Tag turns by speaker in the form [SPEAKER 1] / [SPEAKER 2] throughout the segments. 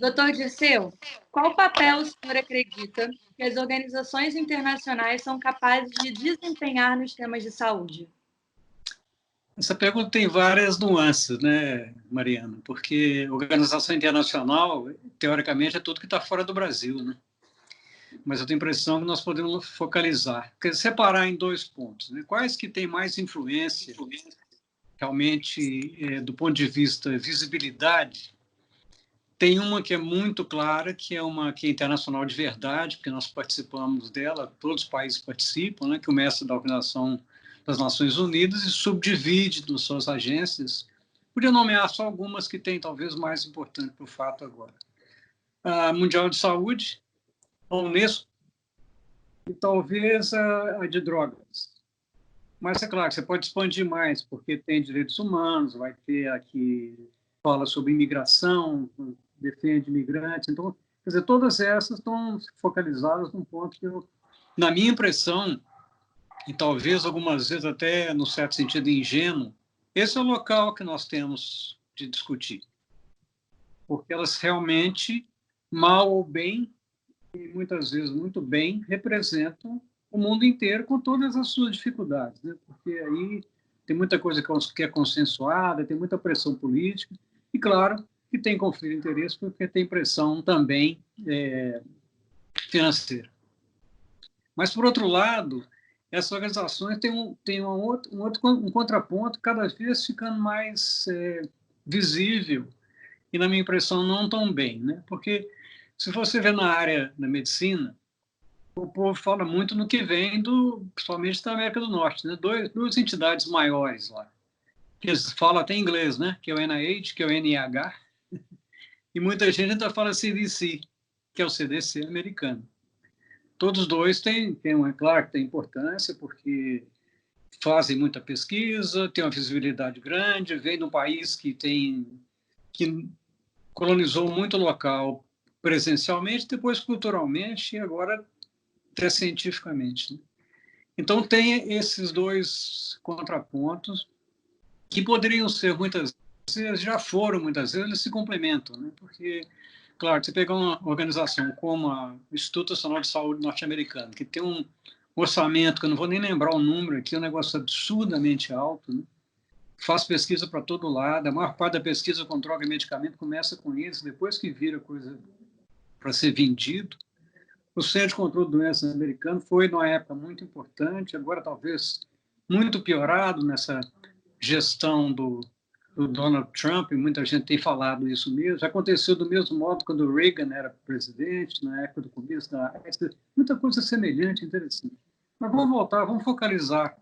[SPEAKER 1] Doutor Dirceu, qual papel o senhor acredita que as organizações internacionais são capazes de desempenhar nos temas de saúde?
[SPEAKER 2] Essa pergunta tem várias nuances, né, Mariana? Porque organização internacional, teoricamente, é tudo que está fora do Brasil, né? Mas eu tenho a impressão que nós podemos focalizar, separar em dois pontos, né? Quais que têm mais influência, realmente, do ponto de vista visibilidade. Tem uma que é muito clara, que é uma que é internacional de verdade, porque nós participamos dela, todos os países participam, né? Que é o mestre da Organização das Nações Unidas e subdivide nas suas agências. Podia nomear só algumas que têm talvez mais importante para o fato agora. A Mundial de Saúde, a Unesco e talvez a de drogas. Mas é claro, você pode expandir mais, porque tem direitos humanos, vai ter aqui, fala sobre imigração, defende imigrantes. Então, quer dizer, todas essas estão focalizadas num ponto que, na minha impressão, e talvez algumas vezes até, no certo sentido, ingênuo, esse é o local que nós temos de discutir. Porque elas realmente, mal ou bem, e muitas vezes muito bem, representam o mundo inteiro com todas as suas dificuldades, né? Porque aí tem muita coisa que é consensuada, tem muita pressão política, e claro que tem conflito de interesse porque tem pressão também financeira. Mas, por outro lado, essas organizações têm um contraponto cada vez ficando mais visível e, na minha impressão, não tão bem, né? Porque se você vê na área da medicina, o povo fala muito no que vem principalmente da América do Norte, né? Duas entidades maiores lá, que eles falam até em inglês, né? Que é o NIH, que é o NIH, e muita gente ainda fala CDC, que é o CDC americano. Todos dois têm claro que tem importância, porque fazem muita pesquisa, têm uma visibilidade grande, vem de um país que colonizou muito local presencialmente, depois culturalmente e agora até cientificamente, né? Então, tem esses dois contrapontos que poderiam ser muitas vezes, já foram muitas vezes, eles se complementam, né? Porque, claro, você pegar uma organização como o Instituto Nacional de Saúde norte-americano, que tem um orçamento, que eu não vou nem lembrar o número aqui, é um negócio absurdamente alto, né? Faz pesquisa para todo lado, a maior parte da pesquisa com droga e medicamento começa com isso, depois que vira coisa para ser vendido. O Centro de Controle de Doenças americano foi, numa época, muito importante, agora talvez muito piorado nessa gestão do Donald Trump, e muita gente tem falado isso mesmo. Já aconteceu do mesmo modo quando o Reagan era presidente, na época do começo da AIDS, muita coisa semelhante, interessante. Mas vamos voltar, vamos focalizar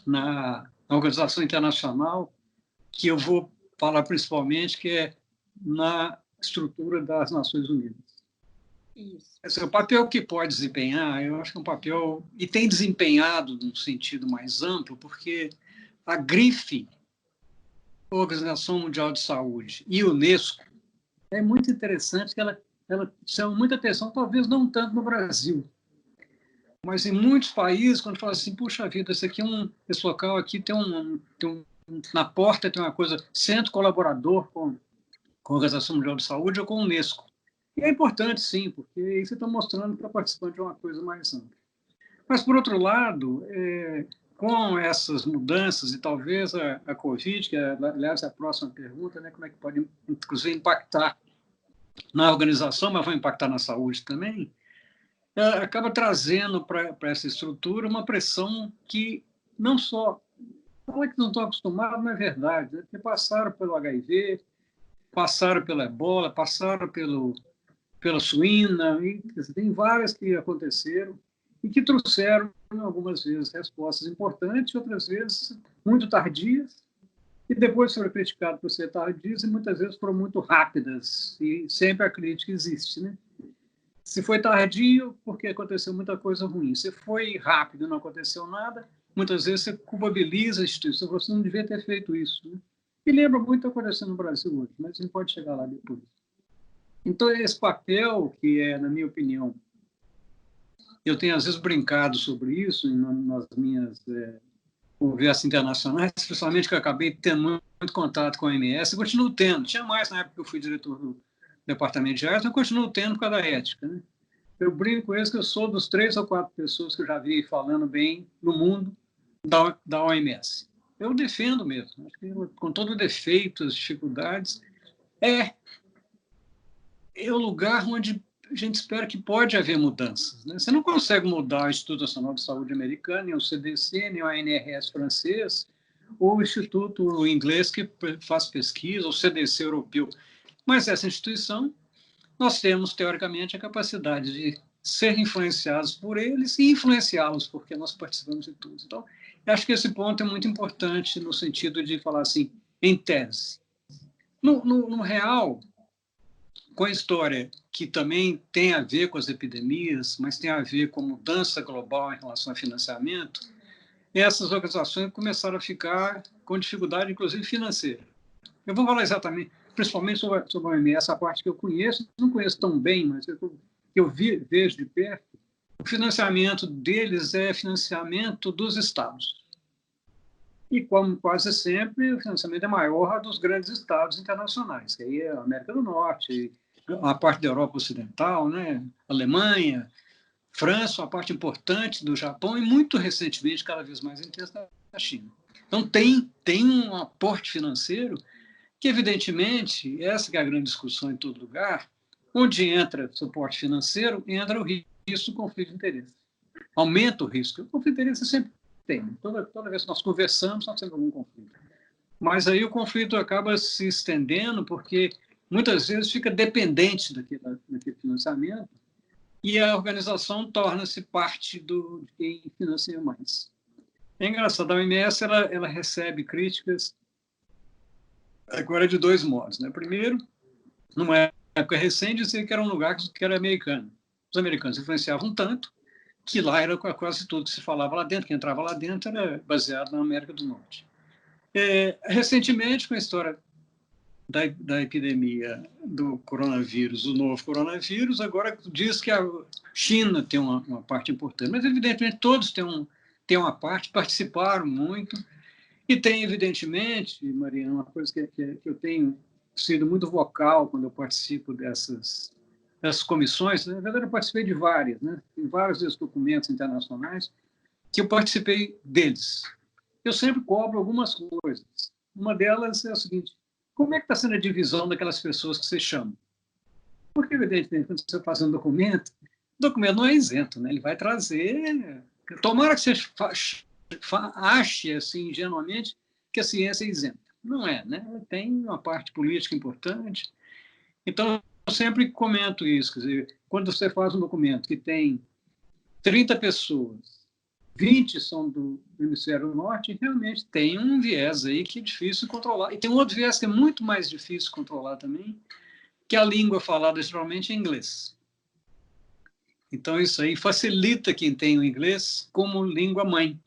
[SPEAKER 2] na organização internacional, que eu vou falar principalmente, que é na estrutura das Nações Unidas. Isso. O papel que pode desempenhar, eu acho que é um papel, e tem desempenhado num sentido mais amplo, porque a grife, a Organização Mundial de Saúde e a Unesco, é muito interessante que ela chama muita atenção, talvez não tanto no Brasil, mas em muitos países, quando fala assim, puxa vida, esse local aqui na porta tem uma coisa, centro colaborador com a Organização Mundial de Saúde ou com a Unesco. E é importante, sim, porque aí você está mostrando que está participando de uma coisa mais ampla. Mas, por outro lado, com essas mudanças, e talvez a Covid, que, aliás, é a próxima pergunta, né, como é que pode, inclusive, impactar na organização, mas vai impactar na saúde também, acaba trazendo para essa estrutura uma pressão que não só... Não é que não estão acostumados, não é verdade, né? Porque passaram pelo HIV, passaram pela ebola, passaram pela suína, e tem várias que aconteceram e que trouxeram, algumas vezes, respostas importantes, outras vezes muito tardias, e depois foram criticadas por ser tardias e muitas vezes foram muito rápidas, e sempre a crítica existe, né? Se foi tardio, porque aconteceu muita coisa ruim. Se foi rápido e não aconteceu nada, muitas vezes você culpabiliza a instituição, você não devia ter feito isso, né? E lembra muito o que está acontecendo no Brasil hoje, mas a gente pode chegar lá depois. Então, esse papel, que é, na minha opinião, eu tenho às vezes brincado sobre isso nas minhas conversas internacionais, especialmente que eu acabei tendo muito contato com a OMS, e continuo tendo. Tinha mais na época que eu fui diretor departamento de artes, eu continuo tendo por causa da ética, né? Eu brinco com eles que eu sou dos 3 ou 4 pessoas que eu já vi falando bem no mundo da OMS. Eu defendo mesmo, acho que com todo defeito, as dificuldades, é o lugar onde a gente espera que pode haver mudanças, né? Você não consegue mudar o Instituto Nacional de Saúde americano, nem o CDC, nem o ANRS francês, ou o Instituto inglês que faz pesquisa, ou o CDC europeu. Mas essa instituição, nós temos, teoricamente, a capacidade de ser influenciados por eles e influenciá-los, porque nós participamos de tudo. Então, eu acho que esse ponto é muito importante no sentido de falar assim, em tese. No real, com a história que também tem a ver com as epidemias, mas tem a ver com mudança global em relação a financiamento, essas organizações começaram a ficar com dificuldade, inclusive financeira. Eu vou falar exatamente, principalmente sobre a OMS, a parte que eu conheço, não conheço tão bem, mas eu vejo de perto, o financiamento deles é financiamento dos estados. E, como quase sempre, o financiamento é maior dos grandes estados internacionais, que aí é a América do Norte, a parte da Europa Ocidental, né? Alemanha, França, uma parte importante do Japão e, muito recentemente, cada vez mais intensa, da China. Então, tem um aporte financeiro que, evidentemente, essa que é a grande discussão em todo lugar, onde entra suporte financeiro, entra o risco do conflito de interesse. Aumenta o risco. O conflito de interesse sempre tem. Toda vez que nós conversamos, nós temos algum conflito. Mas aí o conflito acaba se estendendo porque, muitas vezes, fica dependente daquele financiamento e a organização torna-se parte de quem financia mais. É engraçado, a OMS ela recebe críticas agora de 2 modos, né? Primeiro, numa época recente, dizia que era um lugar que era americano. Os americanos influenciavam tanto que lá era quase tudo que se falava lá dentro, que entrava lá dentro era baseado na América do Norte. Recentemente, com a história da epidemia do coronavírus, o novo coronavírus, agora diz que a China tem uma parte importante, mas evidentemente todos têm uma parte, participaram muito, e tem evidentemente, Mariana, uma coisa que eu tenho sido muito vocal quando eu participo dessas comissões, na verdade eu participei de várias, né? Tem vários desses documentos internacionais que eu participei deles. Eu sempre cobro algumas coisas. Uma delas é o seguinte: como é que está sendo a divisão daquelas pessoas que você chama? Porque, evidentemente, quando você faz um documento, o documento não é isento, né? Ele vai trazer... Tomara que você ache, assim, ingenuamente, que a ciência é isenta. Não é, né? Tem uma parte política importante. Então, eu sempre comento isso. Quer dizer, quando você faz um documento que tem 30 pessoas, 20 são do hemisfério norte, realmente tem um viés aí que é difícil controlar. E tem um outro viés que é muito mais difícil controlar também, que é a língua falada geralmente em inglês. Então, isso aí facilita quem tem o inglês como língua mãe.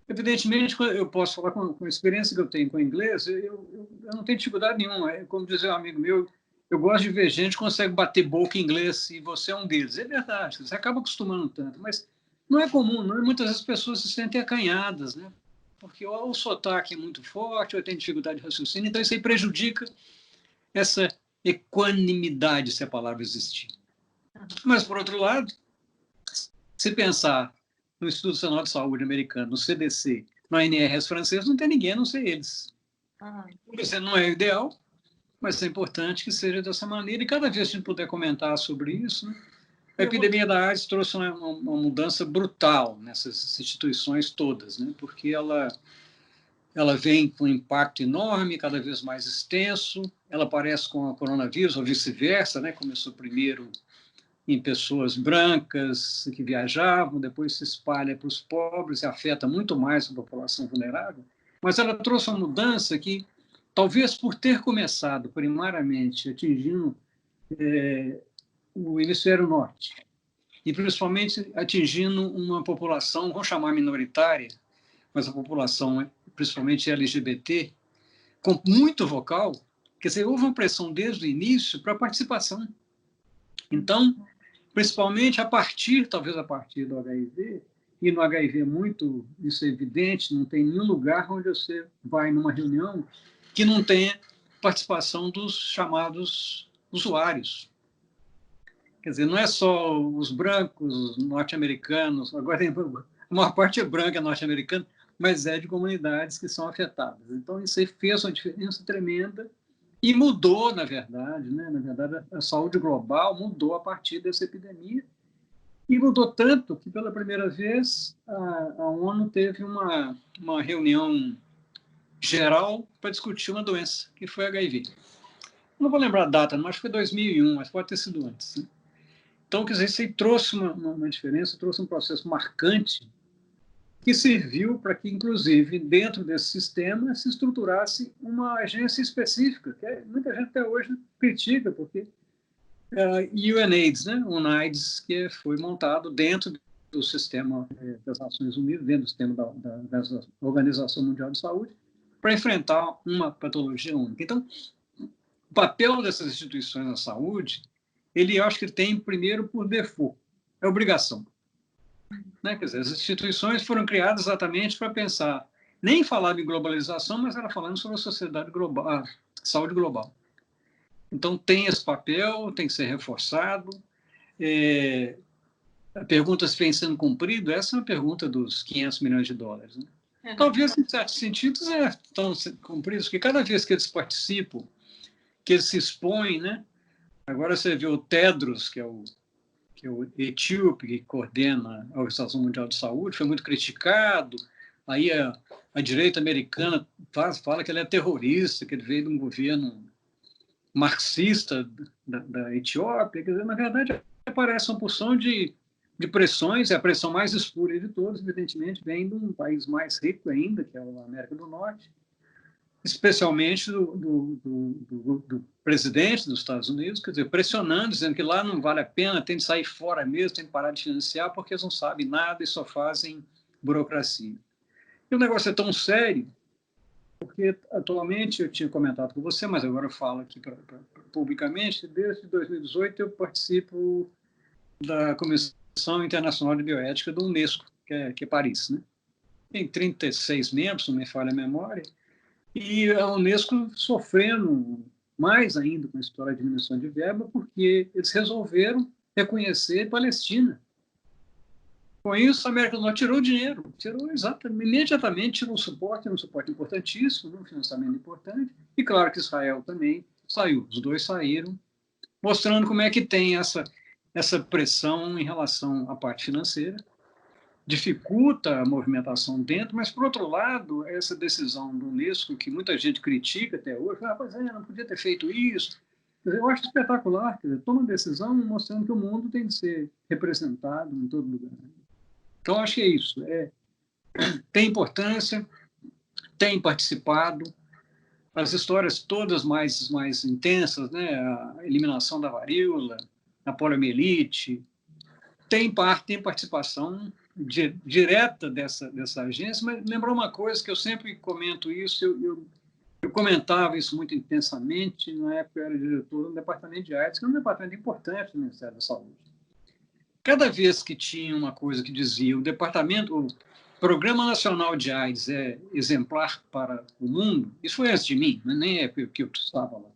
[SPEAKER 2] Evidentemente, eu posso falar com a experiência que eu tenho com o inglês, eu não tenho dificuldade nenhuma. Como dizia um amigo meu, eu gosto de ver gente que consegue bater boca em inglês e você é um deles. É verdade, você acaba acostumando tanto, mas não é comum, não é? Muitas vezes as pessoas se sentem acanhadas, né? Porque ou o sotaque é muito forte, ou tem dificuldade de raciocínio, então isso aí prejudica essa equanimidade, se a palavra existir. Mas, por outro lado, se pensar no Instituto Nacional de Saúde americano, no CDC, no ANRS francês, não tem ninguém a não ser eles. Você não é o ideal, mas é importante que seja dessa maneira, e cada vez que a gente puder comentar sobre isso, né? A epidemia da AIDS trouxe uma mudança brutal nessas instituições todas, né? Porque ela vem com um impacto enorme, cada vez mais extenso, ela aparece com o coronavírus, ou vice-versa, né? Começou primeiro em pessoas brancas que viajavam, depois se espalha para os pobres e afeta muito mais a população vulnerável, mas ela trouxe uma mudança que, talvez por ter começado primariamente atingindo o hemisfério norte, e principalmente atingindo uma população, vamos chamar minoritária, mas a população, principalmente LGBT, com muito vocal, quer dizer, houve uma pressão desde o início para a participação. Então, principalmente talvez a partir do HIV, e no HIV muito isso é evidente, não tem nenhum lugar onde você vai numa reunião que não tenha participação dos chamados usuários. Quer dizer, não é só os brancos norte-americanos, agora a maior parte é branca norte-americana, mas é de comunidades que são afetadas. Então, isso aí fez uma diferença tremenda e mudou, na verdade, né? Na verdade, a saúde global mudou a partir dessa epidemia. E mudou tanto que, pela primeira vez, a ONU teve uma reunião geral para discutir uma doença, que foi HIV. Não vou lembrar a data, mas acho que foi 2001, mas pode ter sido antes. Né? Então, quer dizer, isso aí trouxe uma diferença, trouxe um processo marcante que serviu para que, inclusive, dentro desse sistema, se estruturasse uma agência específica, que muita gente até hoje critica, porque UNAIDS, né? UNAIDS, que foi montado dentro do sistema das Nações Unidas, dentro do sistema da Organização Mundial de Saúde, para enfrentar uma patologia única. Então, o papel dessas instituições na saúde, eu acho que tem, primeiro, por default, é obrigação. Né? Quer dizer, as instituições foram criadas exatamente para pensar, nem falar de globalização, mas era falando sobre a sociedade global, a saúde global. Então, tem esse papel, tem que ser reforçado. A pergunta se vem sendo cumprido, essa é uma pergunta dos 500 milhões de dólares. Né? Talvez, em certos sentidos, estão cumpridos, porque cada vez que eles participam, que eles se expõem, né? Agora você vê o Tedros, que é o etíope, que coordena a Organização Mundial de Saúde, foi muito criticado. Aí a direita americana fala que ele é terrorista, que ele veio de um governo marxista da Etiópia. Quer dizer, na verdade, aparece uma porção de pressões, a pressão mais espúria de todas, evidentemente, vem de um país mais rico ainda, que é a América do Norte, especialmente do presidente dos Estados Unidos, quer dizer, pressionando, dizendo que lá não vale a pena, tem de sair fora mesmo, tem de parar de financiar, porque eles não sabem nada e só fazem burocracia. E o negócio é tão sério, porque atualmente eu tinha comentado com você, mas agora eu falo aqui publicamente, desde 2018 eu participo da Comissão Internacional de Bioética da Unesco, que é Paris. Né? Tem 36 membros, se não me falha a memória, e a Unesco sofrendo mais ainda com a história de diminuição de verba, porque eles resolveram reconhecer a Palestina. Com isso, a América do Norte tirou dinheiro, imediatamente tirou um suporte importantíssimo, um financiamento importante, e claro que Israel também saiu, os dois saíram, mostrando como é que tem essa pressão em relação à parte financeira, dificulta a movimentação dentro, mas, por outro lado, essa decisão do Unesco, que muita gente critica até hoje, pois não podia ter feito isso. Quer dizer, eu acho espetacular, quer dizer, toma decisão mostrando que o mundo tem que ser representado em todo lugar. Então, acho que é isso. Tem importância, tem participado, as histórias todas mais intensas, né? A eliminação da varíola, a poliomielite, tem participação direta dessa agência, mas lembrou uma coisa que eu sempre comento isso, eu comentava isso muito intensamente na época eu era diretor do Departamento de AIDS, que é um departamento importante do Ministério da Saúde. Cada vez que tinha uma coisa que dizia o Programa Nacional de AIDS é exemplar para o mundo, isso foi antes de mim, nem é porque eu estava lá.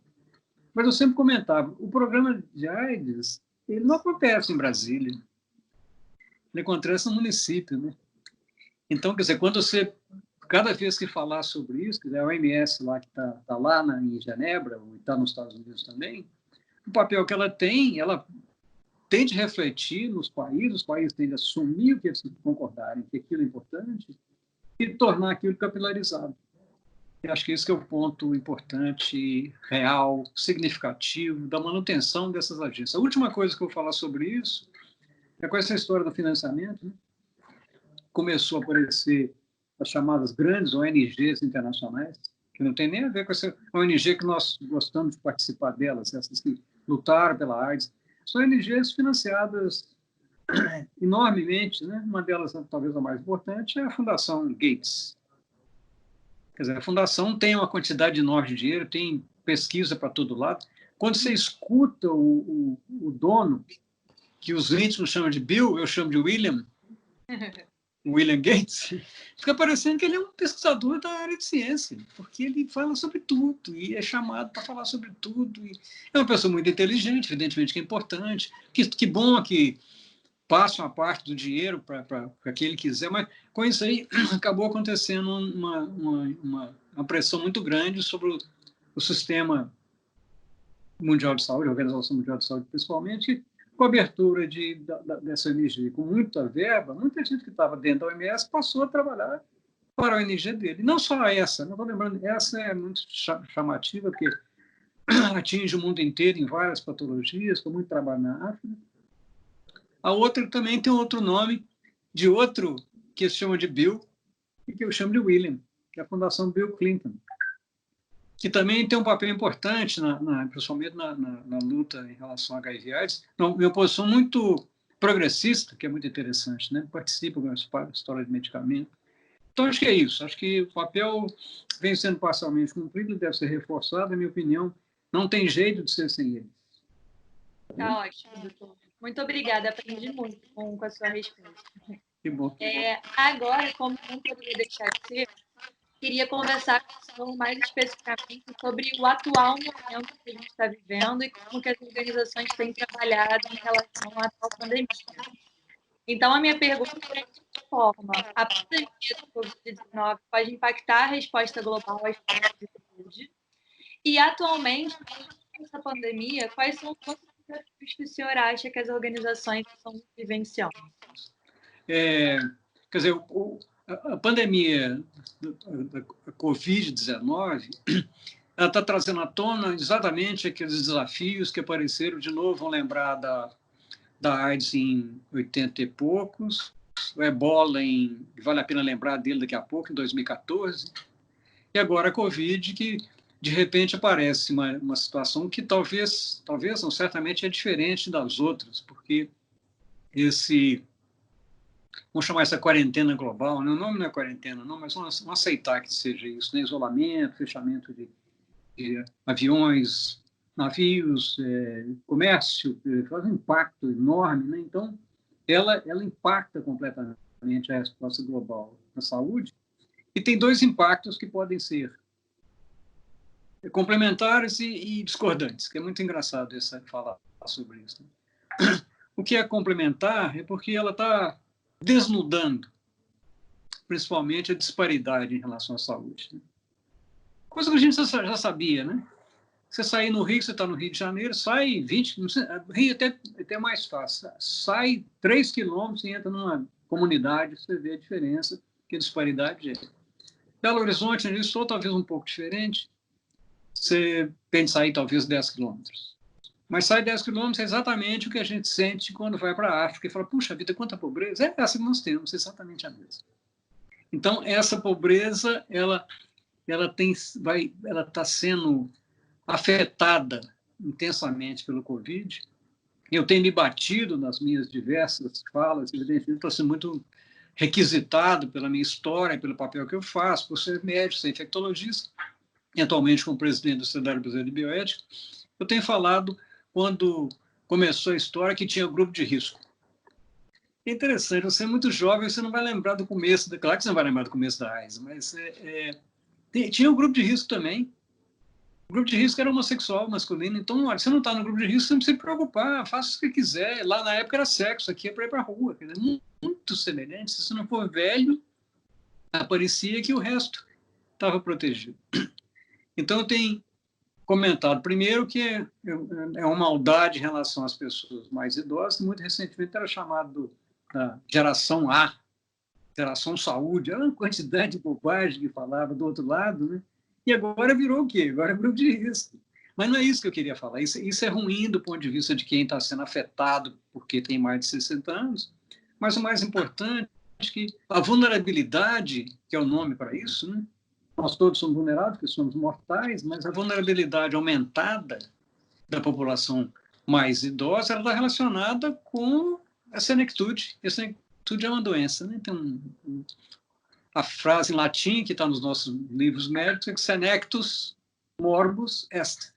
[SPEAKER 2] Mas eu sempre comentava, o programa de AIDS ele não acontece em Brasília, ele acontece no município. Né? Então, quer dizer, cada vez que falar sobre isso, quer dizer, a OMS lá, que está lá em Genebra, ou está nos Estados Unidos também, o papel que ela tem de refletir nos países, os países têm de assumir o que eles concordarem, que aquilo é importante, e tornar aquilo capilarizado. Eu acho que esse que é o ponto importante, real, significativo, da manutenção dessas agências. A última coisa que eu vou falar sobre isso é com essa história do financiamento. Né? Começou a aparecer as chamadas grandes ONGs internacionais, que não tem nem a ver com essa ONG que nós gostamos de participar delas, essas que lutaram pela AIDS. São ONGs financiadas enormemente, né? Uma delas, talvez a mais importante, é a Fundação Gates. Quer dizer, a fundação tem uma quantidade enorme de dinheiro, tem pesquisa para todo lado. Quando você escuta o dono, que os íntimos chamam de Bill, eu chamo de William, William Gates, fica parecendo que ele é um pesquisador da área de ciência, porque ele fala sobre tudo e é chamado para falar sobre tudo. E é uma pessoa muito inteligente, evidentemente que é importante. Que bom que passa uma parte do dinheiro para quem ele quiser, mas com isso aí acabou acontecendo uma pressão muito grande sobre o sistema mundial de saúde, a Organização Mundial de Saúde principalmente, cobertura dessa ONG com muita verba, muita gente que estava dentro da OMS passou a trabalhar para a ONG dele. Não só essa, não estou lembrando, essa é muito chamativa, porque atinge o mundo inteiro em várias patologias, com muito trabalho na África. A outra também tem outro nome, de outro que se chama de Bill, e que eu chamo de William, que é a Fundação Bill Clinton, que também tem um papel importante, principalmente na luta em relação a HIV/AIDS, uma posição muito progressista, que é muito interessante, né? Participa com a história de medicamento. Então, acho que é isso. Acho que o papel vem sendo parcialmente cumprido, deve ser reforçado, na minha opinião. Não tem jeito de ser sem ele.
[SPEAKER 1] Tá ótimo, doutor. Muito obrigada, aprendi muito com a sua resposta.
[SPEAKER 2] Que bom.
[SPEAKER 1] Agora, como não poderia deixar de ser, queria conversar com o senhor mais especificamente sobre o atual momento que a gente está vivendo e como que as organizações têm trabalhado em relação à atual pandemia. Então, a minha pergunta é de que forma a pandemia do Covid-19 pode impactar a resposta global às políticas de saúde e, atualmente, essa pandemia, quais são os desafios que o senhor acha que as organizações estão vivenciando?
[SPEAKER 2] Quer dizer, a pandemia da Covid-19 ela está trazendo à tona exatamente aqueles desafios que apareceram de novo. Vão lembrar da AIDS em 80 e poucos, o Ebola, vale a pena lembrar dele daqui a pouco, em 2014, e agora a Covid, que de repente aparece uma situação que talvez não, certamente é diferente das outras, porque vamos chamar essa quarentena global, né? O nome não é quarentena, não, mas vamos aceitar que seja isso, né? Isolamento, fechamento de aviões, navios, comércio, faz um impacto enorme, né? Então, ela impacta completamente a resposta global na saúde, e tem dois impactos que podem ser complementares e discordantes, que é muito engraçado falar sobre isso, né? O que é complementar é porque ela está desnudando, principalmente, a disparidade em relação à saúde, né? Coisa que a gente já sabia, né? Você sair no Rio, você está no Rio de Janeiro, sai 20, não sei, Rio até mais fácil, sai 3 quilômetros e entra numa comunidade, você vê a diferença, que a disparidade é. Belo Horizonte, onde eu estou, talvez um pouco diferente, você tem de sair talvez 10 quilômetros. Mas sai 10 quilômetros é exatamente o que a gente sente quando vai para a África e fala, puxa vida, quanta pobreza. É essa que nós temos, exatamente a mesma. Então, essa pobreza, ela está sendo afetada intensamente pelo Covid. Eu tenho me batido nas minhas diversas falas, evidentemente estou sendo muito requisitado pela minha história, pelo papel que eu faço, por ser médico, ser infectologista, e atualmente como presidente da Sociedade Brasileira de Bioética. Eu tenho falado, quando começou a história, que tinha grupo de risco. É interessante, você é muito jovem, você não vai lembrar do começo, claro que você não vai lembrar do começo da AIDS, mas tinha um grupo de risco também. O grupo de risco era homossexual, masculino. Então, olha, você não está no grupo de risco, você não precisa se preocupar, faça o que quiser. Lá na época era sexo, aqui é para ir para a rua. Quer dizer, muito semelhante. Se você não for velho, parecia que o resto estava protegido. Então, eu tenho comentado, primeiro, que é uma maldade em relação às pessoas mais idosas. Muito recentemente era chamado da geração A, geração saúde. Era uma quantidade de bobagem que falava do outro lado, né? E agora virou o quê? Agora é grupo de risco. Mas não é isso que eu queria falar. Isso é ruim do ponto de vista de quem está sendo afetado porque tem mais de 60 anos. Mas o mais importante é que a vulnerabilidade, que é o nome para isso, né? Nós todos somos vulneráveis, porque somos mortais, mas a vulnerabilidade aumentada da população mais idosa ela está relacionada com a senectude. A senectude é uma doença, né? Tem a frase em latim, que está nos nossos livros médicos, é que senectus morbus est,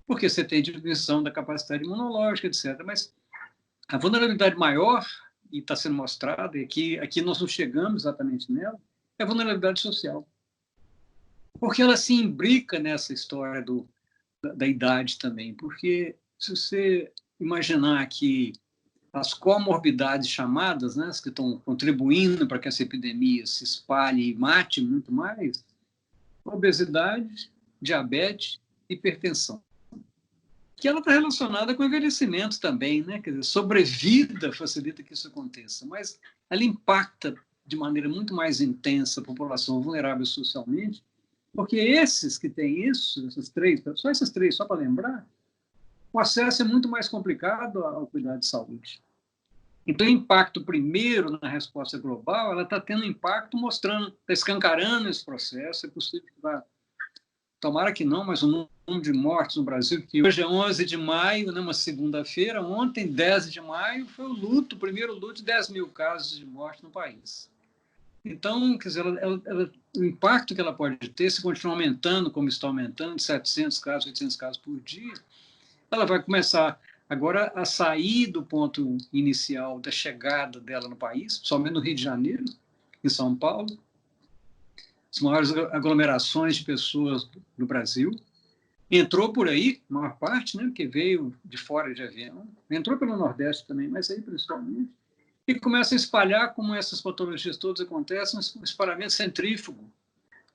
[SPEAKER 2] porque você tem diminuição da capacidade imunológica, etc. Mas a vulnerabilidade maior está sendo mostrado, e aqui nós não chegamos exatamente nela, é a vulnerabilidade social. Porque ela se imbrica nessa história da idade também. Porque se você imaginar que as comorbidades chamadas, né, as que estão contribuindo para que essa epidemia se espalhe e mate muito mais, obesidade, diabetes, hipertensão. Que ela está relacionada com o envelhecimento também, né? Quer dizer, sobrevida facilita que isso aconteça, mas ela impacta de maneira muito mais intensa a população vulnerável socialmente, porque esses que têm isso, esses três, só para lembrar, o acesso é muito mais complicado ao cuidado de saúde. Então, o impacto primeiro na resposta global, ela está tendo impacto mostrando, está escancarando esse processo, é possível que vá. Tomara que não, mas o número de mortes no Brasil, que hoje é 11 de maio, né, uma segunda-feira, ontem, 10 de maio, foi o primeiro luto de 10 mil casos de morte no país. Então, quer dizer, o impacto que ela pode ter, se continuar aumentando, como está aumentando, de 700 casos, 800 casos por dia, ela vai começar agora a sair do ponto inicial da chegada dela no país, somente no Rio de Janeiro, em São Paulo, as maiores aglomerações de pessoas do Brasil. Entrou por aí, a maior parte, né, que veio de fora de avião, entrou pelo Nordeste também, mas aí principalmente, e começa a espalhar, como essas patologias todas acontecem, um espalhamento centrífugo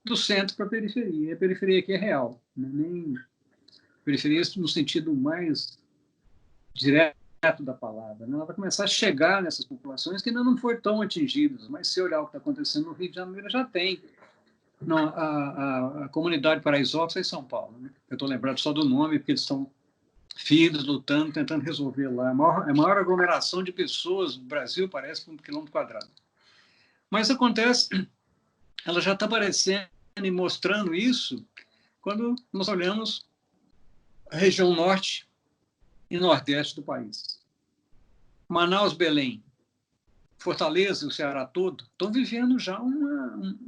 [SPEAKER 2] do centro para a periferia. A periferia aqui é real, né? Nem periferia no sentido mais direto da palavra. Né? Ela vai começar a chegar nessas populações que ainda não foram tão atingidas, mas se olhar o que está acontecendo no Rio de Janeiro, já tem. Não, a comunidade Paraisópolis é em São Paulo. Né? Eu estou lembrado só do nome, porque eles são filhos lutando, tentando resolver lá. A maior aglomeração de pessoas do Brasil, parece, por 1 quilômetro quadrado. Mas acontece, ela já está aparecendo e mostrando isso quando nós olhamos a região norte e nordeste do país. Manaus, Belém, Fortaleza e o Ceará todo estão vivendo já um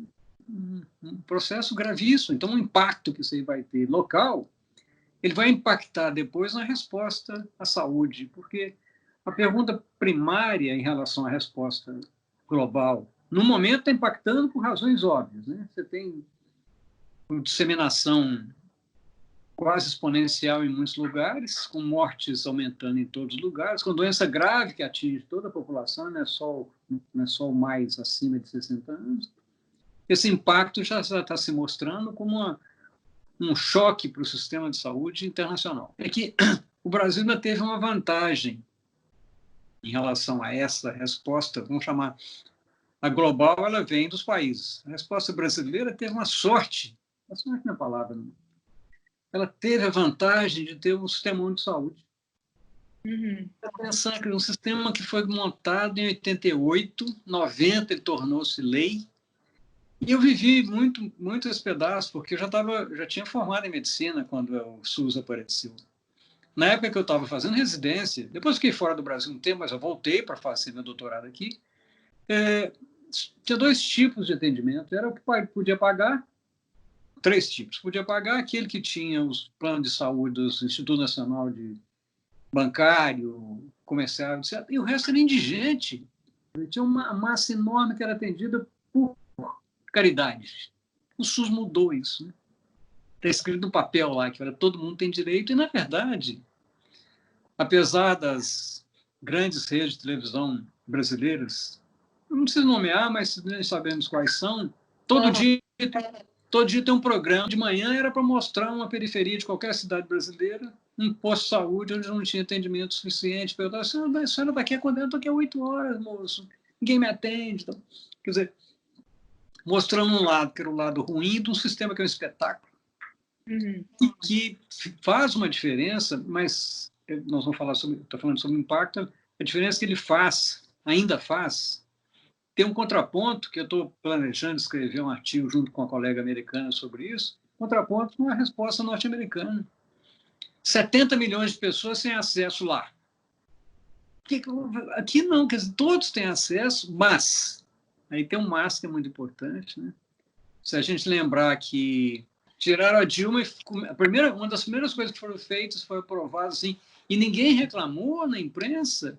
[SPEAKER 2] processo gravíssimo. Então, o impacto que isso aí vai ter local, ele vai impactar depois na resposta à saúde, porque a pergunta primária em relação à resposta global, no momento, está impactando por razões óbvias. Né? Você tem uma disseminação quase exponencial em muitos lugares, com mortes aumentando em todos os lugares, com doença grave que atinge toda a população, não é só o mais acima de 60 anos. Esse impacto já está se mostrando como um choque para o sistema de saúde internacional. É que o Brasil ainda teve uma vantagem em relação a essa resposta, vamos chamar, a global, ela vem dos países. A resposta brasileira teve uma sorte, a sorte não é a palavra, não. Ela teve a vantagem de ter um sistema único de saúde. Pensando que um sistema que foi montado em 88, 90, ele tornou-se lei. E eu vivi muito esse pedaço, porque eu já tinha formado em medicina quando o SUS apareceu. Na época que eu estava fazendo residência, depois fiquei fora do Brasil um tempo, mas eu voltei para fazer meu doutorado aqui, tinha 2 tipos de atendimento. Era o que podia pagar, 3 tipos. Podia pagar aquele que tinha os planos de saúde do Instituto Nacional de Bancário, Comercial, etc. E o resto era indigente. Tinha uma massa enorme que era atendida por caridade. O SUS mudou isso. Né? Está escrito no papel lá que todo mundo tem direito, e, na verdade, apesar das grandes redes de televisão brasileiras, não preciso nomear, mas nós sabemos quais são, todo dia tem um programa. De manhã era para mostrar uma periferia de qualquer cidade brasileira, um posto de saúde onde não tinha atendimento suficiente. Perguntar, a senhora está aqui há quando? Eu estou aqui há 8 horas, moço. Ninguém me atende. Então, quer dizer, mostrando um lado, que era o lado ruim de um sistema que é um espetáculo, e que faz uma diferença, mas nós vamos falar sobre, estou falando sobre o impacto, a diferença que ele ainda faz, tem um contraponto, que eu estou planejando escrever um artigo junto com uma colega americana sobre isso, contraponto com a resposta norte-americana. 70 milhões de pessoas sem acesso lá. Aqui não, quer dizer, todos têm acesso, mas, aí tem um mas que é muito importante, né? Se a gente lembrar que tiraram a Dilma, uma das primeiras coisas que foram feitas foi aprovado assim, e ninguém reclamou na imprensa,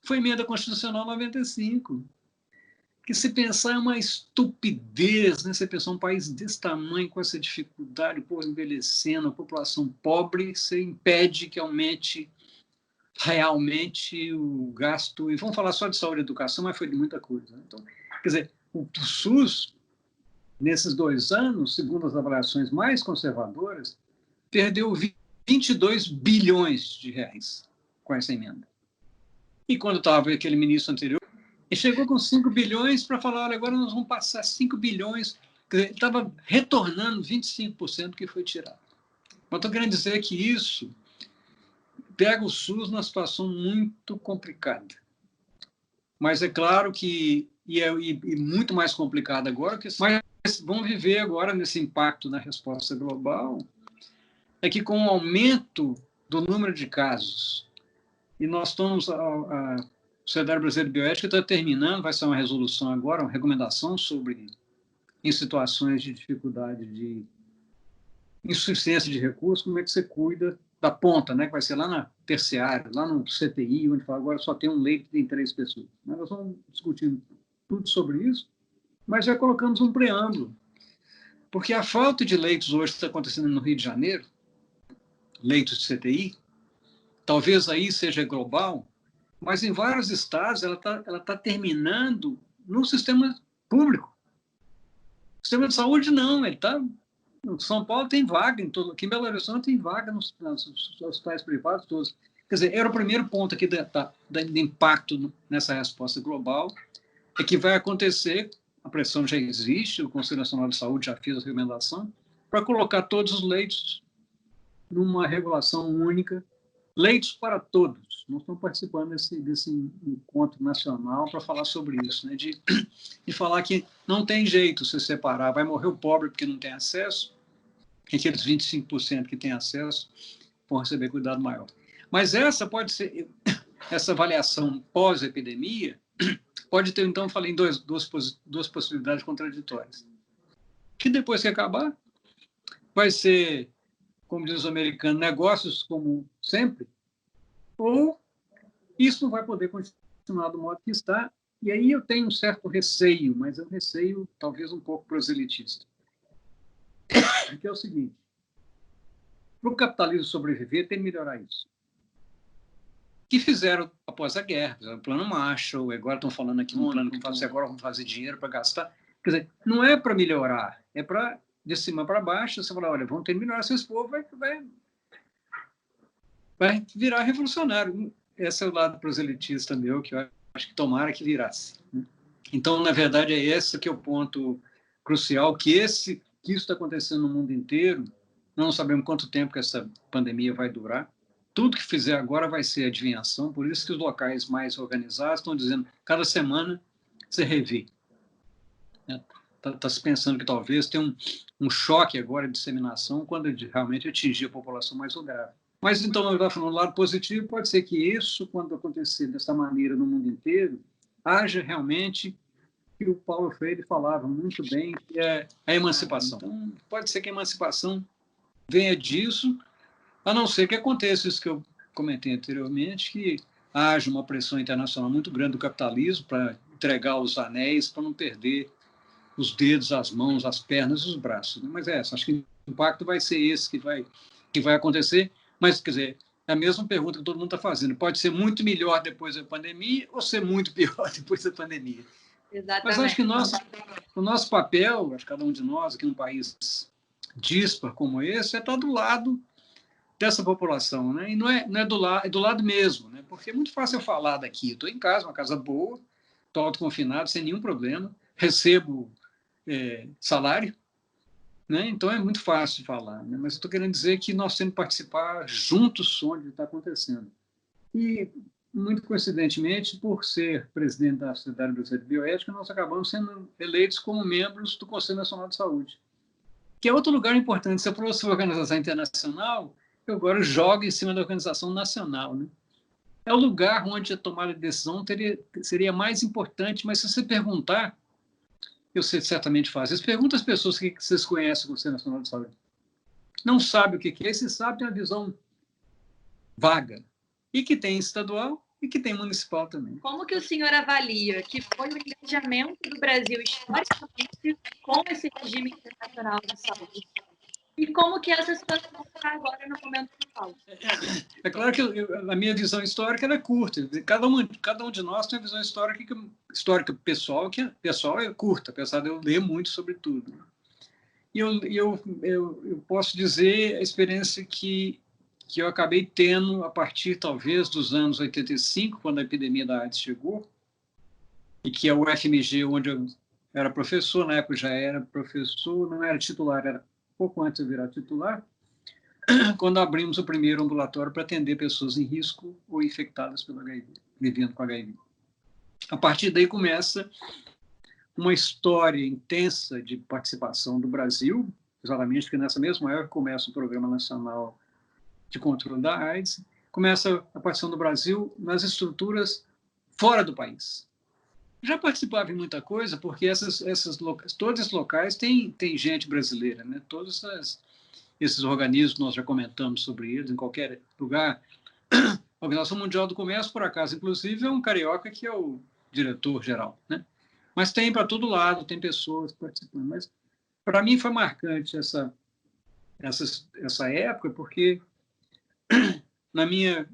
[SPEAKER 2] foi emenda constitucional 95. Que se pensar é uma estupidez, né? Você pensar um país desse tamanho, com essa dificuldade, o povo envelhecendo, a população pobre, você impede que aumente realmente o gasto, e vamos falar só de saúde e educação, mas foi de muita coisa. Né? Então, quer dizer, o SUS, nesses 2 anos, segundo as avaliações mais conservadoras, perdeu 22 bilhões de reais com essa emenda. E quando estava aquele ministro anterior, ele chegou com 5 bilhões para falar, olha, agora nós vamos passar 5 bilhões, ele estava retornando 25% que foi tirado. Mas estou querendo dizer que isso pega o SUS numa situação muito complicada. Mas é claro que, e muito mais complicada agora, mas vamos viver agora nesse impacto na resposta global, é que com o aumento do número de casos, e nós estamos, a Sociedade Brasileira de Bioética está terminando, vai ser uma resolução agora, uma recomendação sobre, em situações de dificuldade de insuficiência de recursos, como é que você cuida da ponta, né, que vai ser lá na terciária, lá no CTI, onde fala, agora só tem um leito que tem 3 pessoas. Mas nós vamos discutindo tudo sobre isso, mas já colocamos um preâmbulo, porque a falta de leitos hoje que está acontecendo no Rio de Janeiro, leitos de CTI, talvez aí seja global, mas em vários estados ela tá terminando no sistema público. O sistema de saúde não, ele está... São Paulo tem vaga, aqui em Belo Horizonte tem vaga nos hospitais privados todos. Quer dizer, era o primeiro ponto aqui do impacto nessa resposta global, é que vai acontecer, a pressão já existe, o Conselho Nacional de Saúde já fez a recomendação, para colocar todos os leitos numa regulação única, leitos para todos. Nós estamos participando desse encontro nacional para falar sobre isso, né? de falar que não tem jeito se separar, vai morrer o pobre porque não tem acesso, e aqueles 25% que têm acesso vão receber cuidado maior. Mas essa pode ser, essa avaliação pós-epidemia, pode ter, então, falei em duas possibilidades contraditórias. Que depois que acabar, vai ser, como diz o americano, negócios como sempre, ou isso não vai poder continuar do modo que está. E aí eu tenho um certo receio, mas é um receio talvez um pouco proselitista. Que é o seguinte, para o capitalismo sobreviver, tem que melhorar isso. Que fizeram após a guerra, fizeram o plano Marshall, agora estão falando aqui um plano que agora vamos fazer dinheiro para gastar. Quer dizer, não é para melhorar, é para, de cima para baixo, você fala, olha, vamos ter que melhorar, se esse povo vai virar revolucionário. Esse é o lado proselitista meu, que eu acho que tomara que virasse. Então, na verdade, é esse que é o ponto crucial, que isso está acontecendo no mundo inteiro, não sabemos quanto tempo que essa pandemia vai durar, tudo que fizer agora vai ser adivinhação, por isso que os locais mais organizados estão dizendo, cada semana você revê. Está se pensando que talvez tenha um choque agora de disseminação quando realmente atingir a população mais vulnerável. Mas, então, eu estava falando do lado positivo, pode ser que isso, quando acontecer dessa maneira no mundo inteiro, haja realmente que o Paulo Freire falava muito bem, que é a emancipação. Então, pode ser que a emancipação venha disso, a não ser que aconteça isso que eu comentei anteriormente, que haja uma pressão internacional muito grande do capitalismo para entregar os anéis, para não perder os dedos, as mãos, as pernas e os braços. Mas acho que o impacto vai ser esse que vai acontecer. Mas, quer dizer, é a mesma pergunta que todo mundo está fazendo. Pode ser muito melhor depois da pandemia ou ser muito pior depois da pandemia?
[SPEAKER 1] Exatamente.
[SPEAKER 2] Mas acho que o nosso papel, acho que cada um de nós, aqui num país dispar como esse, é estar do lado dessa população, né? E não é do lado mesmo, né? Porque é muito fácil eu falar daqui. Estou em casa, uma casa boa, estou autoconfinado, sem nenhum problema, recebo salário, né? Então é muito fácil de falar, né? Mas eu estou querendo dizer que nós temos que participar juntos onde está acontecendo. E, muito coincidentemente, por ser presidente da Sociedade Brasileira de Bioética, nós acabamos sendo eleitos como membros do Conselho Nacional de Saúde, que é outro lugar importante. Se eu fosse organização internacional, eu agora jogo em cima da organização nacional, né? É o lugar onde a tomada de decisão seria mais importante, mas se você perguntar, eu sei certamente faz. Pergunta às pessoas que vocês conhecem o Conselho Nacional de Saúde. Não sabe o que é, se sabe, tem uma visão vaga. E que tem estadual e que tem municipal também.
[SPEAKER 1] Como que o senhor avalia que foi o engajamento do Brasil historicamente com esse regime internacional de saúde? E como que essa situação está agora no momento atual?
[SPEAKER 2] É claro que a minha visão histórica é curta. Cada um de nós tem uma visão histórica pessoal que é curta, apesar de eu ler muito sobre tudo. E eu posso dizer a experiência que eu acabei tendo a partir, talvez, dos anos 85, quando a epidemia da AIDS chegou, e que a UFMG, onde eu era professor, na época já era professor, não era titular, era pouco antes de virar titular, quando abrimos o primeiro ambulatório para atender pessoas em risco ou infectadas pelo HIV, vivendo com HIV. A partir daí começa uma história intensa de participação do Brasil, exatamente porque nessa mesma época começa o Programa Nacional de Controle da AIDS, começa a participação do Brasil nas estruturas fora do país. Já participava em muita coisa, porque todos esses locais têm gente brasileira, né? Todos esses organismos, nós já comentamos sobre eles em qualquer lugar. A Organização Mundial do Comércio, por acaso, inclusive, é um carioca que é o diretor-geral, né? Mas tem para todo lado, tem pessoas participando. Mas, para mim, foi marcante essa época, porque, na minha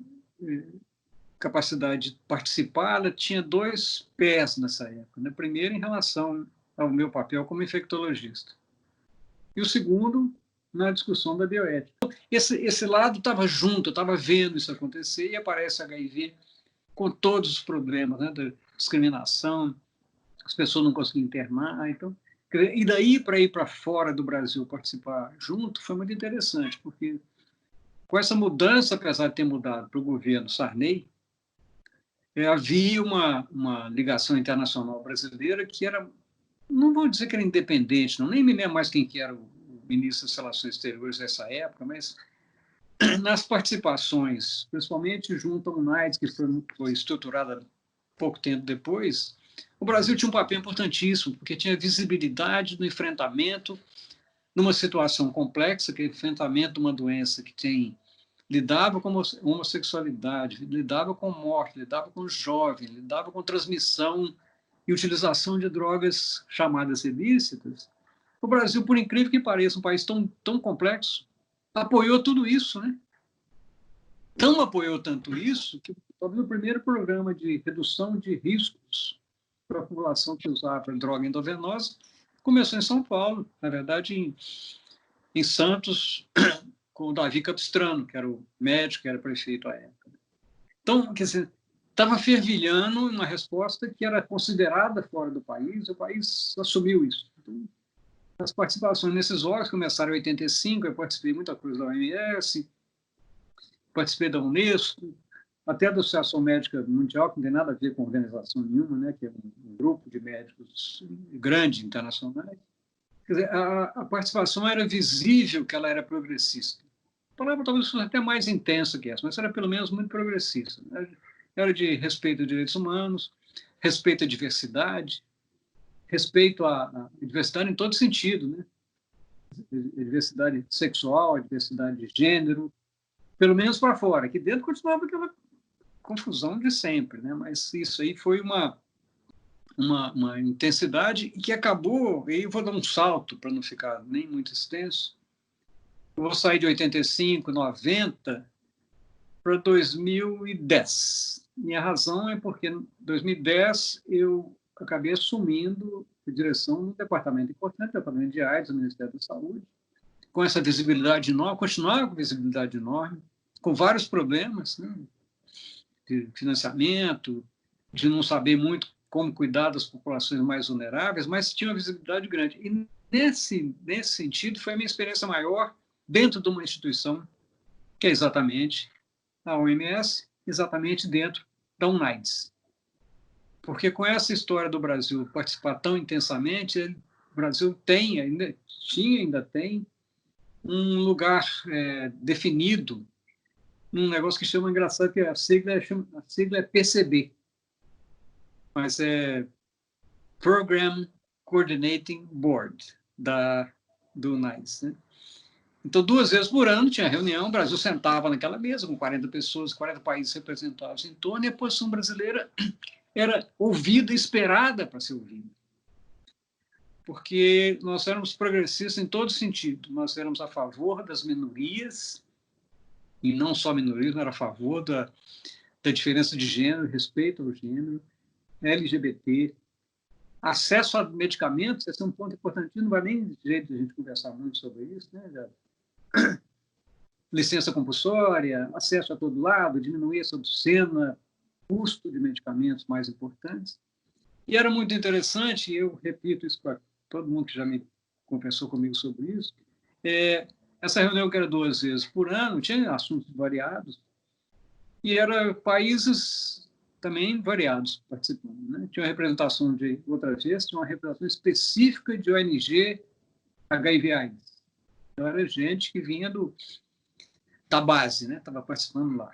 [SPEAKER 2] capacidade de participar, ela tinha dois pés nessa época. Né? Primeiro, em relação ao meu papel como infectologista. E o segundo, na discussão da bioética. Esse lado estava junto, eu estava vendo isso acontecer, e aparece HIV com todos os problemas, né, da discriminação, as pessoas não conseguiam internar. Então, e daí para ir para fora do Brasil participar junto foi muito interessante, porque com essa mudança, apesar de ter mudado para o governo Sarney, havia uma ligação internacional brasileira que era, não vou dizer que era independente, não, nem me lembro mais quem que era o ministro das Relações Exteriores nessa época, mas nas participações, principalmente junto à UNAIDS, que foi estruturada pouco tempo depois, o Brasil tinha um papel importantíssimo, porque tinha visibilidade no enfrentamento, numa situação complexa, que é o enfrentamento de uma doença que lidava com homossexualidade, lidava com morte, lidava com jovem, lidava com transmissão e utilização de drogas chamadas ilícitas. O Brasil, por incrível que pareça, um país tão complexo, apoiou tudo isso, né? Não apoiou tanto isso que talvez o primeiro programa de redução de riscos para a população que usava droga endovenosa começou em São Paulo, na verdade em Santos, com o Davi Capistrano, que era o médico, que era prefeito à época. Então, quer dizer, estava fervilhando uma resposta que era considerada fora do país, o país assumiu isso. Então, as participações nesses órgãos começaram em 85, eu participei de muita coisa da OMS, participei da Unesco, até da Associação Médica Mundial, que não tem nada a ver com organização nenhuma, né, que é um grupo de médicos grande, internacionais. Quer dizer, a participação era visível que ela era progressista. A palavra talvez fosse até mais intensa que essa, mas era pelo menos muito progressista. Né? Era de respeito a direitos humanos, respeito à diversidade, respeito à diversidade em todo sentido, né? A diversidade sexual, a diversidade de gênero, pelo menos para fora. Aqui dentro continuava aquela confusão de sempre, né? Mas isso aí foi uma intensidade que acabou, e eu vou dar um salto para não ficar nem muito extenso, eu vou sair de 85, 90 para 2010. Minha razão é porque em 2010 eu acabei assumindo a direção do departamento importante, do departamento de AIDS do Ministério da Saúde, com essa visibilidade enorme, continuava com visibilidade enorme, com vários problemas, né, de financiamento, de não saber muito como cuidar das populações mais vulneráveis, mas tinha uma visibilidade grande. E nesse sentido foi a minha experiência maior dentro de uma instituição que é exatamente a OMS, exatamente dentro da UNAIDS. Porque com essa história do Brasil participar tão intensamente, o Brasil ainda tem um lugar definido num negócio que chama engraçado, que a sigla é PCB, mas é Program Coordinating Board do UNAIDS, né? Então, 2 vezes por ano tinha reunião, o Brasil sentava naquela mesa com 40 pessoas, 40 países representados em torno, e a posição brasileira era ouvida, esperada para ser ouvida. Porque nós éramos progressistas em todo sentido. Nós éramos a favor das minorias, e não só minorias, não era a favor da diferença de gênero, respeito ao gênero, LGBT, acesso a medicamentos. Esse é um ponto importante, não vai nem jeito de a gente conversar muito sobre isso, né? Licença compulsória, acesso a todo lado, diminuir essa obscena custo de medicamentos mais importantes. E era muito interessante, e eu repito isso para todo mundo que já me conversou comigo sobre isso, essa reunião que era 2 vezes por ano, tinha assuntos variados, e eram países também variados participando, né? Tinha uma representação de, outra vez, tinha uma representação específica de ONG HIV/AIDS. Então, era gente que vinha da base, né? Estava participando lá.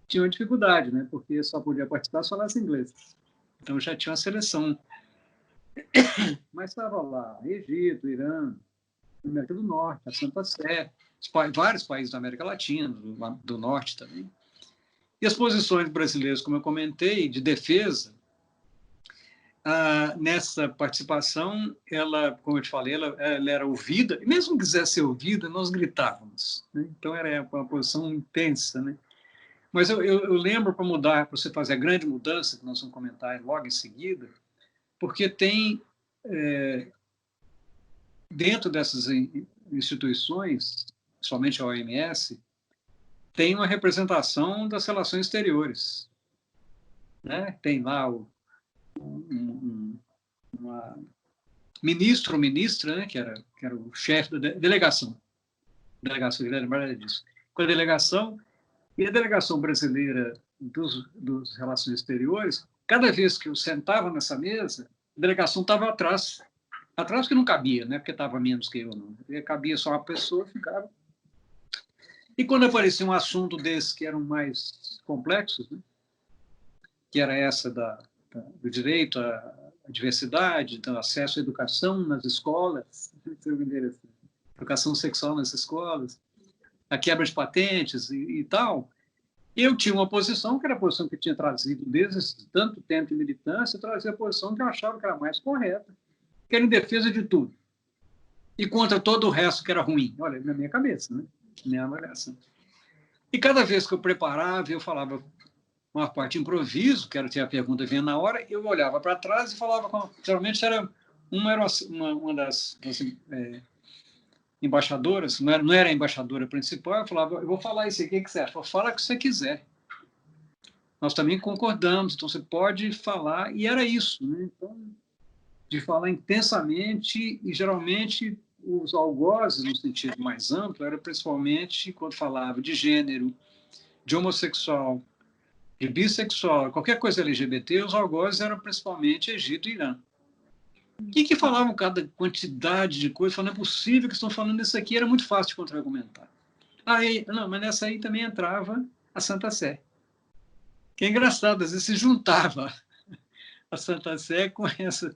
[SPEAKER 2] Tinha uma dificuldade, né? Porque só podia participar se falasse inglês. Então, já tinha uma seleção. Mas estava lá Egito, Irã, América do Norte, a Santa Sé, vários países da América Latina, do Norte também. E as posições brasileiras, como eu comentei, de defesa, nessa participação, ela, como eu te falei, ela era ouvida, e mesmo que quisesse ser ouvida, nós gritávamos, né? Então, era uma posição intensa, né? Mas eu lembro, para mudar, para você fazer a grande mudança, que nós vamos comentar logo em seguida, porque tem, dentro dessas instituições, somente a OMS, tem uma representação das relações exteriores, né? Tem lá uma ministro ou ministra, né? que era o chefe da delegação, lembra disso, com a delegação, e a delegação brasileira dos relações exteriores, cada vez que eu sentava nessa mesa, a delegação estava atrás que não cabia, né? Porque estava menos que eu, não. Cabia só uma pessoa, ficava. E quando aparecia um assunto desses que eram mais complexos, né? Que era essa do direito à diversidade, do acesso à educação nas escolas, educação sexual nas escolas, a quebra de patentes e tal, eu tinha uma posição, que era a posição que eu tinha trazido desde tanto tempo de militância, eu trazia a posição que eu achava que era mais correta, que era em defesa de tudo, e contra todo o resto que era ruim. Olha, na minha cabeça, né? Minha avaliação. E cada vez que eu preparava, eu falava uma parte de improviso, que era ter a pergunta vinha na hora, eu olhava para trás e falava, geralmente era uma das embaixadoras, não era a embaixadora principal, eu falava, eu vou falar isso aqui, o que você acha? Fala o que você quiser. Nós também concordamos, então você pode falar, e era isso, né? Então, de falar intensamente, e geralmente os algozes, no sentido mais amplo, era principalmente quando falava de gênero, de homossexual, de bissexual, qualquer coisa LGBT, os algozes eram principalmente Egito e Irã. E que falavam cada quantidade de coisas, falando, não é possível que estão falando isso aqui, era muito fácil de contra-argumentar. Não, mas nessa aí também entrava a Santa Sé. Que é engraçado, às vezes se juntava a Santa Sé com essa.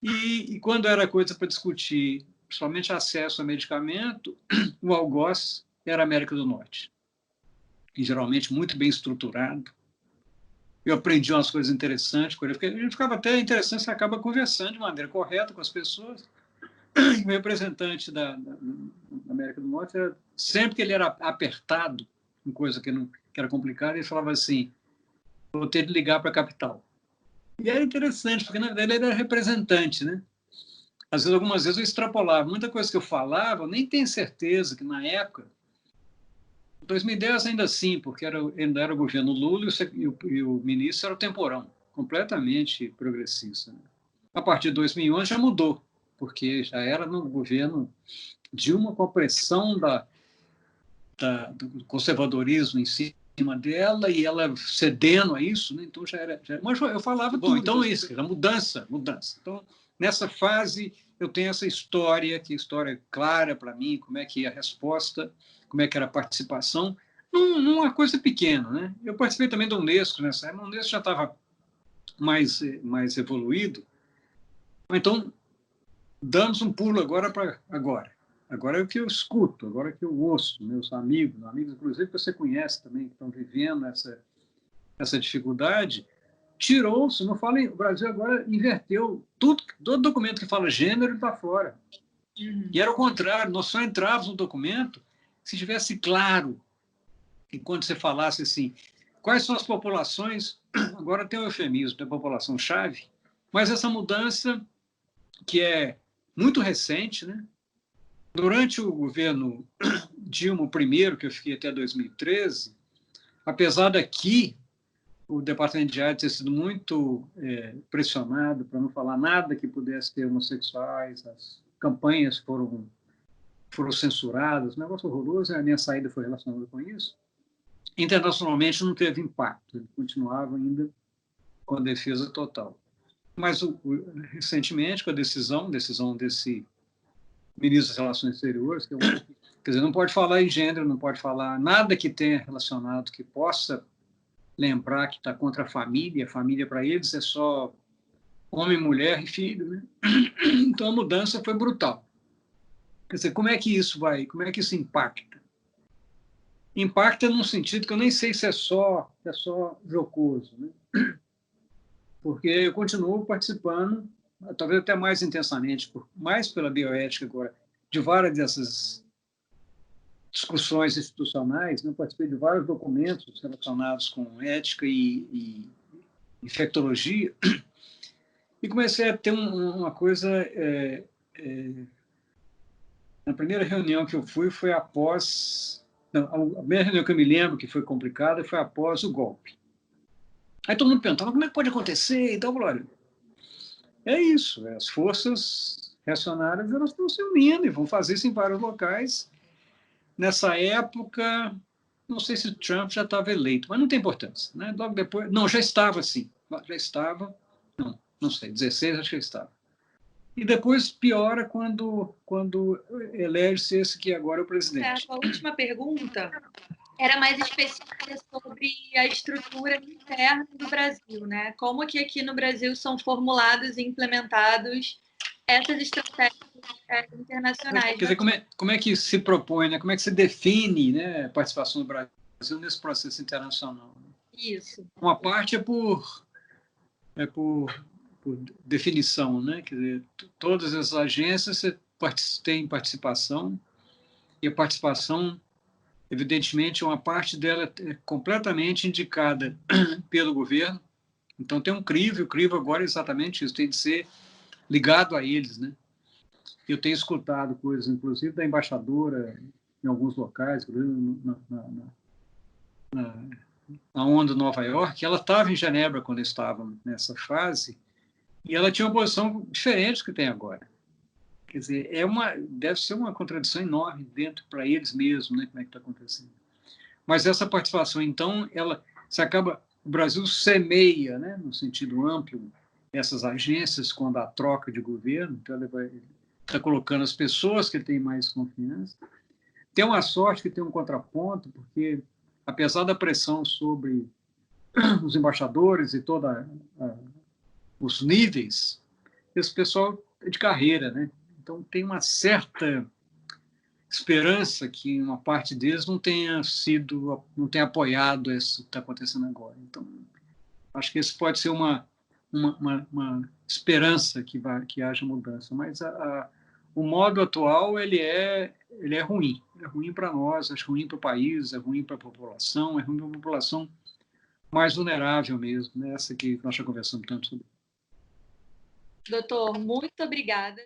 [SPEAKER 2] E quando era coisa para discutir, principalmente acesso a medicamento, o algoz era a América do Norte. E geralmente muito bem estruturado. Eu aprendi umas coisas interessantes com ele, porque a gente ficava até interessante, você acaba conversando de maneira correta com as pessoas. O representante da América do Norte, sempre que ele era apertado, em coisa que era complicada, ele falava assim, vou ter de ligar para a capital. E era interessante, porque na verdade ele era representante, né? Às vezes, algumas vezes eu extrapolava. Muita coisa que eu falava, eu nem tenho certeza que na época, 2010 ainda assim, porque ainda era o governo Lula e o ministro era o Temporão, completamente progressista, né? A partir de 2011 já mudou, porque já era no governo Dilma, com a pressão do conservadorismo em cima dela, e ela cedendo a isso, né? Então já era. Mas eu falava, bom, então é isso, era mudança. Então, nessa fase, eu tenho essa história, que é história clara para mim, como é que é a resposta, como é que era a participação, numa coisa pequena, né? Eu participei também da Unesco nessa época, a Unesco já estava mais evoluído. Então, damos um pulo agora para agora. agora é o que eu escuto, agora é o que eu ouço, meus amigos inclusive que você conhece também, que estão vivendo essa dificuldade, tirou-se, não fala, o Brasil agora inverteu tudo, todo documento que fala gênero está fora. E era o contrário, nós só entrávamos no documento se tivesse claro, enquanto você falasse assim, quais são as populações, agora tem o eufemismo, tem a população-chave, mas essa mudança que é muito recente, né? Durante o governo Dilma I, que eu fiquei até 2013, apesar daqui o Departamento de Arte ter sido muito pressionado para não falar nada que pudesse ter homossexuais, as campanhas foram censuradas, um negócio horroroso, a minha saída foi relacionada com isso. Internacionalmente não teve impacto, ele continuava ainda com a defesa total. Mas recentemente, com a decisão desse ministro das Relações Exteriores, quer dizer, não pode falar em gênero, não pode falar nada que tenha relacionado, que possa lembrar que está contra a família para eles é só homem, mulher e filho, né? Então a mudança foi brutal. Quer dizer, como é que isso impacta? Impacta num sentido que eu nem sei se é só jocoso, né? Porque eu continuo participando, talvez até mais intensamente, mais pela bioética agora, de várias dessas discussões institucionais, né? Participei de vários documentos relacionados com ética e infectologia, e comecei a ter uma coisa... na primeira reunião que eu fui foi após... Não, a primeira reunião que eu me lembro que foi complicada foi após o golpe. Aí todo mundo perguntava como é que pode acontecer, então eu falei, olha, é isso, as forças reacionárias elas estão se unindo e vão fazer isso em vários locais. Nessa época, não sei se o Trump já estava eleito, mas não tem importância, né? Logo depois, não, já estava sim, já estava, não sei, 16 acho que estava. E depois piora quando elege-se esse que agora é o presidente.
[SPEAKER 1] A última pergunta era mais específica sobre a estrutura interna do Brasil, né? Como que aqui no Brasil são formulados e implementados essas estratégias internacionais.
[SPEAKER 2] Quer dizer, como é que se propõe, né? Como é que se define, né, a participação do Brasil nesse processo internacional?
[SPEAKER 1] Isso.
[SPEAKER 2] Uma parte é por definição, né? Quer dizer, todas as agências têm participação, e a participação, evidentemente, uma parte dela é completamente indicada pelo governo. Então, tem um crivo, e o crivo agora é exatamente isso, tem de ser ligado a eles, né? Eu tenho escutado coisas, inclusive, da embaixadora em alguns locais, na onda de Nova York. Ela estava em Genebra quando estava nessa fase, e ela tinha uma posição diferente do que tem agora. Quer dizer, deve ser uma contradição enorme dentro para eles mesmos, né, como é que está acontecendo. Mas essa participação, então, o Brasil semeia, né, no sentido amplo, essas agências quando há troca de governo, então ele está colocando as pessoas que ele tem mais confiança. Tem uma sorte que tem um contraponto, porque, apesar da pressão sobre os embaixadores e os níveis, esse pessoal é de carreira, né? Então, tem uma certa esperança que uma parte deles não tenha apoiado isso que está acontecendo agora. Então, acho que esse pode ser uma esperança que haja mudança. Mas o modo atual ele é ruim. É ruim para nós, é ruim para o país, é ruim para a população, é ruim para a população mais vulnerável mesmo, né? Essa que nós já conversamos tanto sobre.
[SPEAKER 1] Doutor, muito obrigada.